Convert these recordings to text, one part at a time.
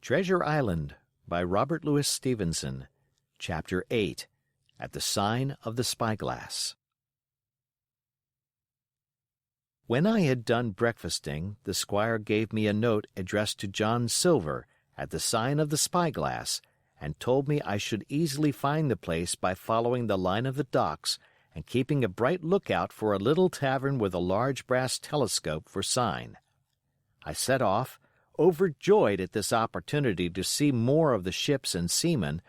Treasure Island by Robert Louis Stevenson. Chapter 8. At the Sign of the Spyglass. When I had done breakfasting, the squire gave me a note addressed to John Silver at the Sign of the Spyglass, and told me I should easily find the place by following the line of the docks and keeping a bright lookout for a little tavern with a large brass telescope for sign. I set off, overjoyed at this opportunity to see more of the ships and seamen,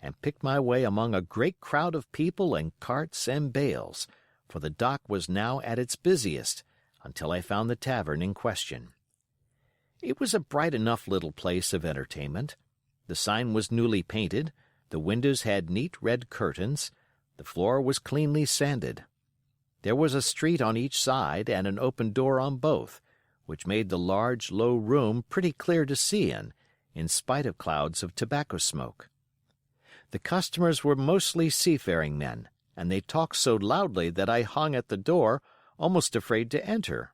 and picked my way among a great crowd of people and carts and bales, for the dock was now at its busiest, until I found the tavern in question. It was a bright enough little place of entertainment. The sign was newly painted, the windows had neat red curtains, the floor was cleanly sanded. There was a street on each side and an open door on both, which made the large, low room pretty clear to see in spite of clouds of tobacco smoke. The customers were mostly seafaring men, and they talked so loudly that I hung at the door, almost afraid to enter.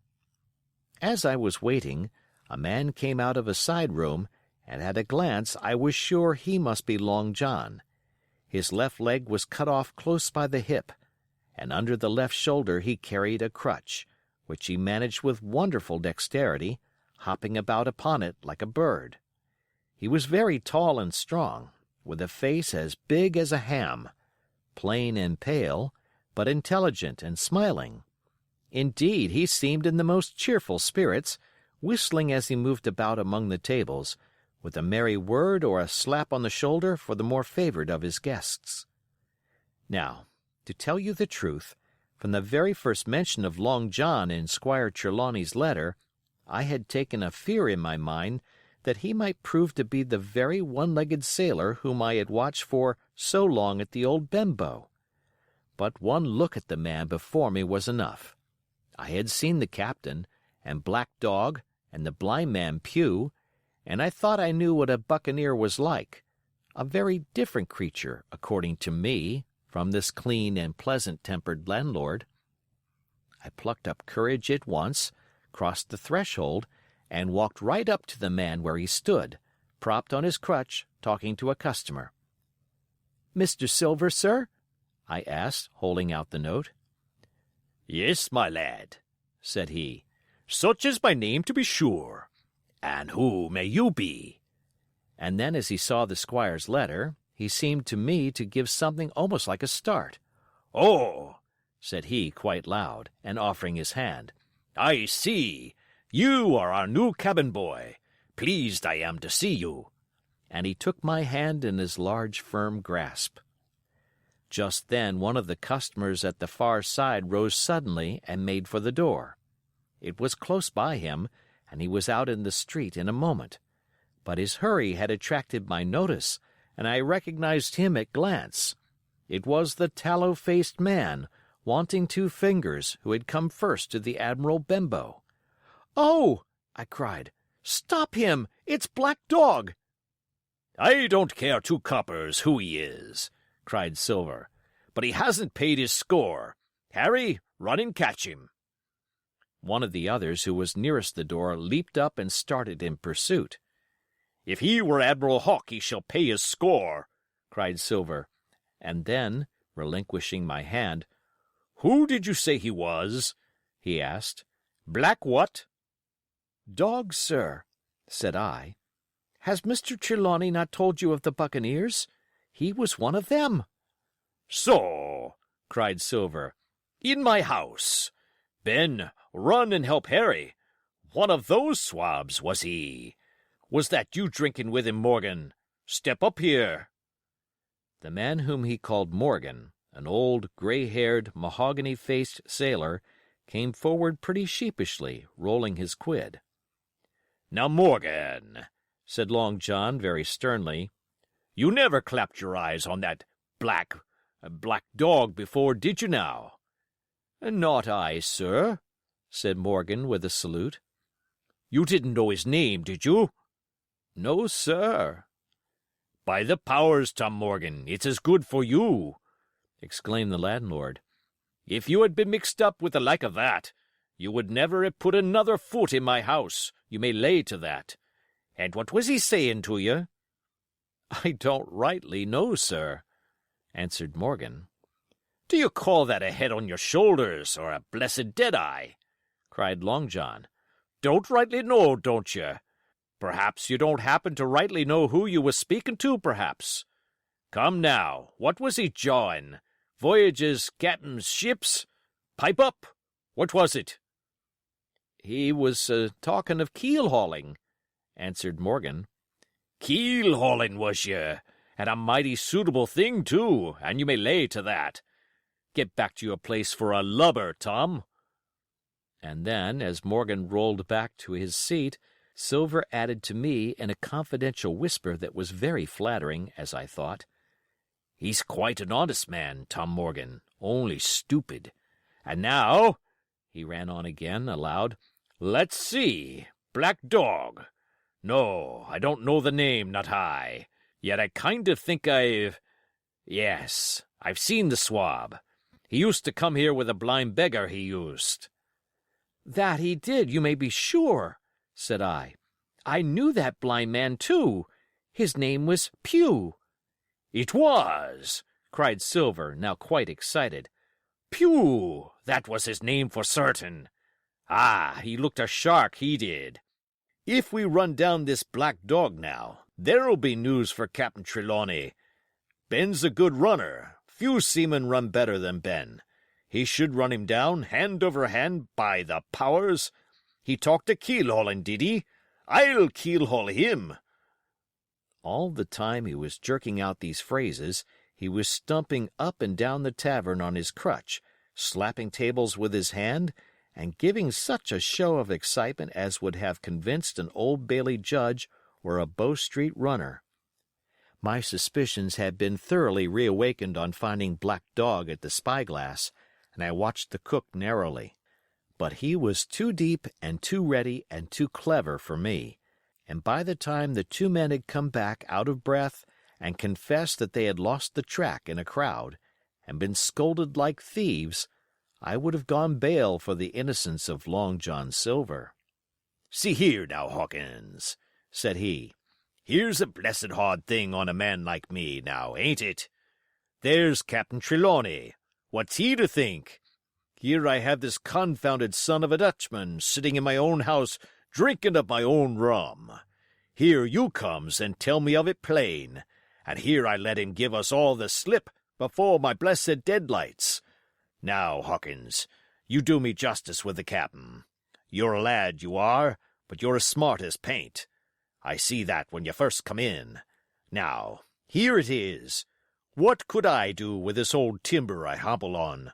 As I was waiting, a man came out of a side room, and at a glance I was sure he must be Long John. His left leg was cut off close by the hip, and under the left shoulder he carried a crutch, which he managed with wonderful dexterity, hopping about upon it like a bird. He was very tall and strong, with a face as big as a ham, plain and pale, but intelligent and smiling. Indeed, he seemed in the most cheerful spirits, whistling as he moved about among the tables, with a merry word or a slap on the shoulder for the more favored of his guests. Now, to tell you the truth, from the very first mention of Long John in Squire Trelawney's letter, I had taken a fear in my mind that he might prove to be the very one-legged sailor whom I had watched for so long at the old Benbow. But one look at the man before me was enough. I had seen the captain, and Black Dog, and the blind man Pew, and I thought I knew what a buccaneer was like, a very different creature, according to me, from this clean and pleasant-tempered landlord. I plucked up courage at once, crossed the threshold, and walked right up to the man where he stood, propped on his crutch, talking to a customer. "Mr. Silver, sir?" I asked, holding out the note. "Yes, my lad," said he. "Such is my name, to be sure. And who may you be?" And then, as he saw the squire's letter, he seemed to me to give something almost like a start. "Oh," said he, quite loud, and offering his hand. "I see. You are our new cabin boy. Pleased I am to see you." And he took my hand in his large, firm grasp. Just then one of the customers at the far side rose suddenly and made for the door. It was close by him, and he was out in the street in a moment. But his hurry had attracted my notice, and I recognized him at glance. It was the tallow-faced man, wanting 2 fingers, who had come first to the Admiral Benbow. "Oh!" I cried. "Stop him! It's Black Dog!" "I don't care 2 coppers who he is," cried Silver, "but he hasn't paid his score. Harry, run and catch him." One of the others who was nearest the door leaped up and started in pursuit. "If he were Admiral Hawke, he shall pay his score," cried Silver, and then, relinquishing my hand, "Who did you say he was?" he asked. "Black what?" "Dog, sir," said I. "Has Mr. Trelawney not told you of the buccaneers? He was one of them." "So," cried Silver, "in my house. Ben, run and help Harry. One of those swabs, was he? Was that you drinking with him, Morgan? Step up here." The man whom he called Morgan, an old, gray-haired, mahogany-faced sailor, came forward pretty sheepishly, rolling his quid. "Now, Morgan," said Long John very sternly, "you never clapped your eyes on that Black Dog before, did you now?" "Not I, sir," said Morgan with a salute. "You didn't know his name, did you?" "No, sir." "By the powers, Tom Morgan, it's as good for you," exclaimed the landlord. "If you had been mixed up with the like of that, you would never have put another foot in my house, you may lay to that. And what was he saying to you?" "I don't rightly know, sir," answered Morgan. "Do you call that a head on your shoulders, or a blessed dead-eye?" cried Long John. "Don't rightly know, don't you? Perhaps you don't happen to rightly know who you was speaking to, perhaps. Come now, what was he jawing? Voyages, captains, ships? Pipe up! What was it?" "He was talking of keel-hauling," answered Morgan. "Keel-hauling, was you? And a mighty suitable thing, too, and you may lay to that. Get back to your place for a lubber, Tom." And then, as Morgan rolled back to his seat, Silver added to me in a confidential whisper that was very flattering, as I thought, "He's quite an honest man, Tom Morgan, only stupid. And now," he ran on again, aloud, "let's see, Black Dog. No, I don't know the name, not I. Yet I kind of think Yes, I've seen the swab. He used to come here with a blind beggar, he used." "That he did, you may be sure," said I. "I knew that blind man, too. His name was Pew." "It was!" cried Silver, now quite excited. "Pew! That was his name for certain. Ah, he looked a shark, he did. If we run down this Black Dog now, there'll be news for Captain Trelawney. Ben's a good runner. Few seamen run better than Ben. He should run him down, hand over hand, by the powers. He talked of keel-hauling, did he? I'll keel-haul him." All the time he was jerking out these phrases, he was stumping up and down the tavern on his crutch, slapping tables with his hand, and giving such a show of excitement as would have convinced an Old Bailey judge or a Bow Street runner. My suspicions had been thoroughly reawakened on finding Black Dog at the spyglass, and I watched the cook narrowly. But he was too deep and too ready and too clever for me, and by the time the two men had come back out of breath and confessed that they had lost the track in a crowd, and been scolded like thieves, I would have gone bail for the innocence of Long John Silver. "See here now, Hawkins," said he. "Here's a blessed hard thing on a man like me, now, ain't it? There's Captain Trelawney. What's he to think? Here I have this confounded son of a Dutchman sitting in my own house drinking of my own rum. Here you comes and tell me of it plain, and here I let him give us all the slip before my blessed deadlights. Now, Hawkins, you do me justice with the cap'n. You're a lad, you are, but you're as smart as paint. I see that when you first come in. Now, here it is. What could I do with this old timber I hobble on?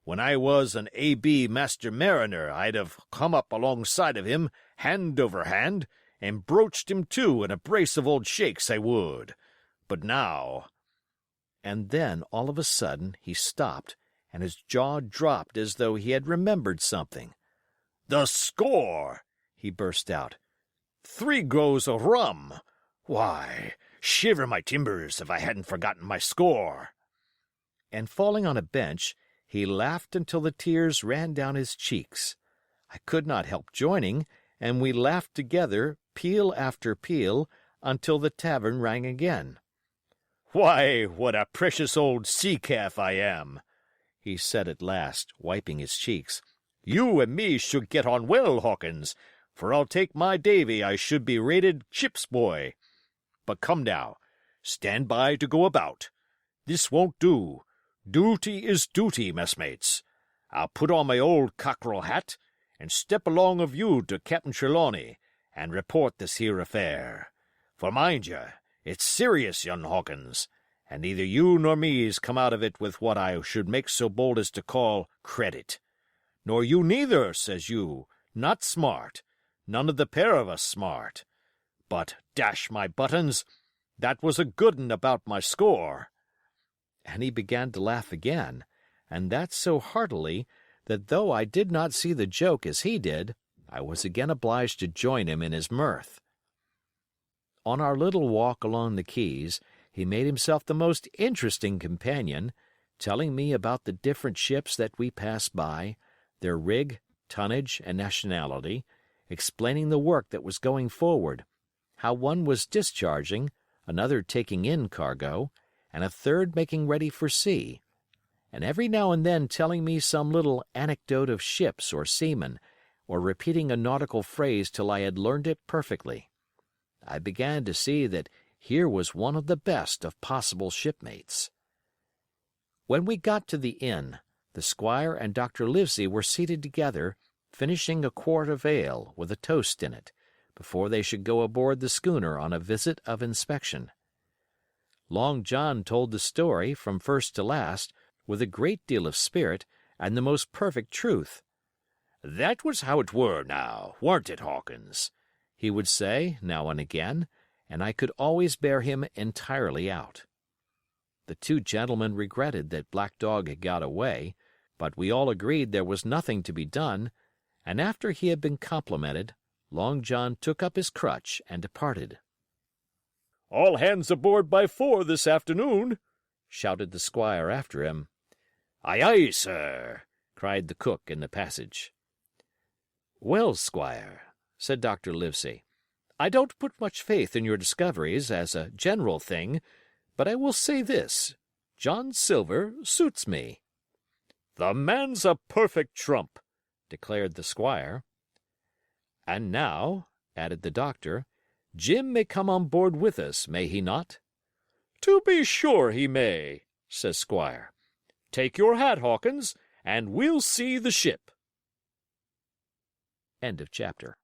When I was an A.B. master mariner, I'd have come up alongside of him, hand over hand, and broached him to in a brace of old shakes, I would. But now—" And then, all of a sudden, he stopped, and his jaw dropped as though he had remembered something. "The score!" he burst out. "3 goes of rum! Why, shiver my timbers if I hadn't forgotten my score!" And falling on a bench, he laughed until the tears ran down his cheeks. I could not help joining, and we laughed together, peal after peal, until the tavern rang again. "Why, what a precious old sea-calf I am!" he said at last, wiping his cheeks. "You and me should get on well, Hawkins, for I'll take my davy I should be rated ship's boy. But come now, stand by to go about. This won't do. Duty is duty, messmates. I'll put on my old cockerel hat, and step along of you to Captain Trelawney, and report this here affair. For mind you, it's serious, young Hawkins, and neither you nor me's come out of it with what I should make so bold as to call credit. Nor you neither, says you, not smart, none of the pair of us smart. But, dash my buttons, that was a good 'un about my score." And he began to laugh again, and that so heartily that though I did not see the joke as he did, I was again obliged to join him in his mirth. On our little walk along the quays, he made himself the most interesting companion, telling me about the different ships that we passed by, their rig, tonnage, and nationality, explaining the work that was going forward, how one was discharging, another taking in cargo, and a third making ready for sea, and every now and then telling me some little anecdote of ships or seamen, or repeating a nautical phrase till I had learned it perfectly. I began to see that here was one of the best of possible shipmates. When we got to the inn, the squire and Dr. Livesey were seated together, finishing a quart of ale with a toast in it, before they should go aboard the schooner on a visit of inspection. Long John told the story, from first to last, with a great deal of spirit and the most perfect truth. "That was how it were now, warn't it, Hawkins?" he would say now and again, and I could always bear him entirely out. The two gentlemen regretted that Black Dog had got away, but we all agreed there was nothing to be done, and after he had been complimented, Long John took up his crutch and departed. "All hands aboard by 4 this afternoon," shouted the squire after him. "Aye, aye, sir," cried the cook in the passage. "Well, squire," said Dr. Livesey, "I don't put much faith in your discoveries as a general thing, but I will say this: John Silver suits me." "The man's a perfect trump," declared the squire. "And now," added the doctor, "Jim may come on board with us, may he not?" "To be sure he may," says Squire. "Take your hat, Hawkins, and we'll see the ship." End of chapter.